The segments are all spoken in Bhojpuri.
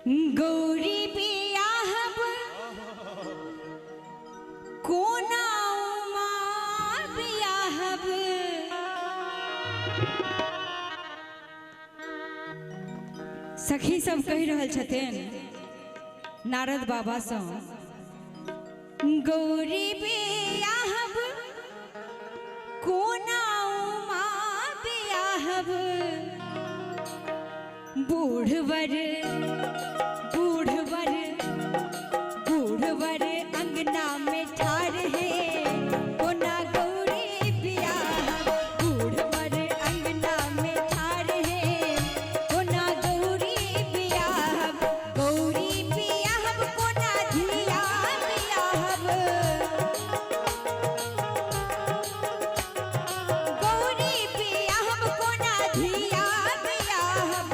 गौरी बियाहब कोना उमा बियाहब सखी सब कहि रहल छथिन नारद बाबा सँ गौरी बियाहब कोना उमा बियाहब बूढ़वर अंगना में ठार है कोना गौरी बियाहब बूढ़वर अंगना में ठार है कोना गौरी बियाहब गौरी बियाहब कोना धिया बियाहब गौरी बियाहब कोना धिया बियाहब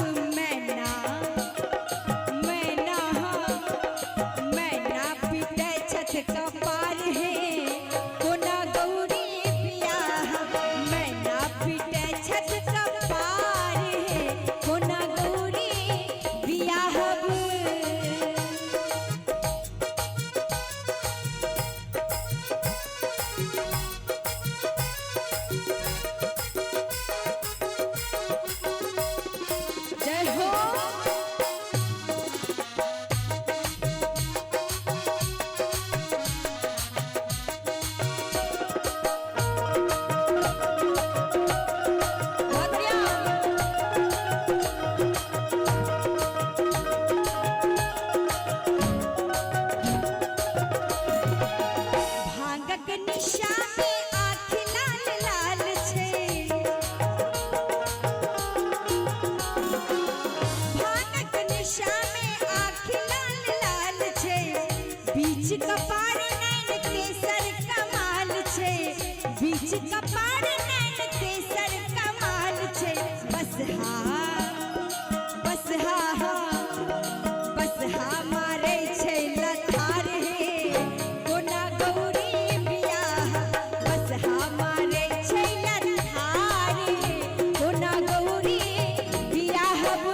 मैना पीटे छत का पार है कोना गौरी बियाहब मैना पीटे छत का पार है कोना गौरी बियाहब जय हो कपार नैन केसर कमाल छे बीच कपार नैन केसर कमाल छे बसहा मारे छे लथार हे कोना गौरी बियाहब बसहा मारे छे लथार हे कोना गौरी बियाहब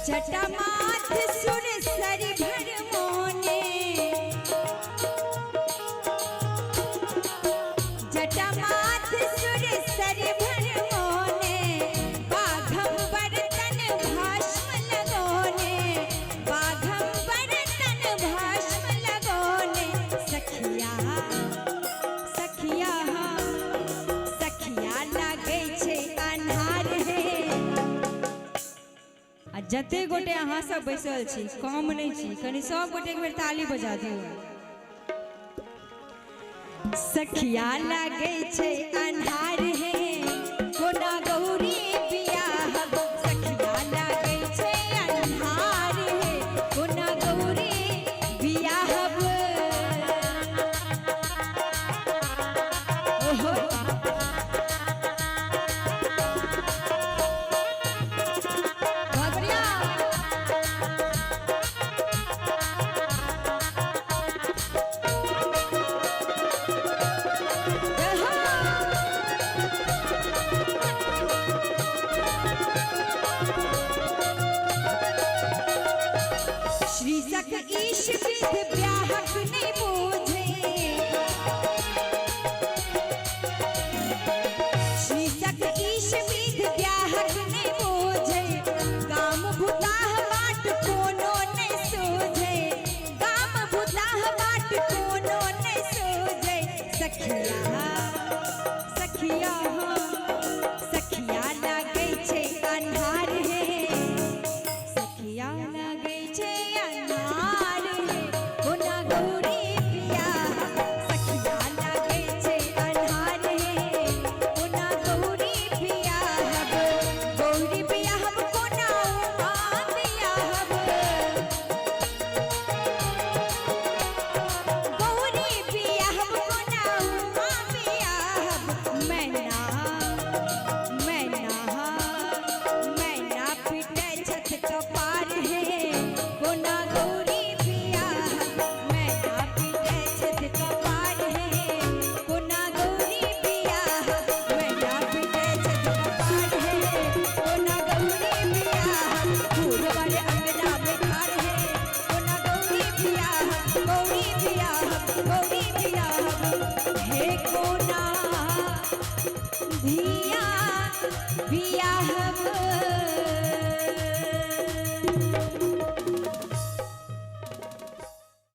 जटामाथ सुर सरि भर मोने जटामाथ सुर सरि भर मोने बाघंबर तन भस्म लगोने बाघंबर तन भस्म लगोने सखिया लागे छे अन्हार हे जते गोटे अहाँ सब बैसल छी कम नहीं छी कनी सब गोटे एक बेर ताली बजा दियो सखिया लागे छे अन्हार है कोना गौरी बियाहब सखिया लागे छे अन्हार है कोना गौरी बियाहब ओहो ईश विध ब्याहक नहीं बूझे शीर्षक ईश विध ब्याहक नहीं बूझे काम भुताह बाट कोनो नहीं सूझे काम भुताह बाट कोनो नहीं सूझे सखिया लागे छे अन्हार है सखिया लागे छे अन्हार है कोना गौरी बियाहब सखिया लागे छे अन्हार है कोना गौरी गौरी बियाहब हे कोना धिया बियाहब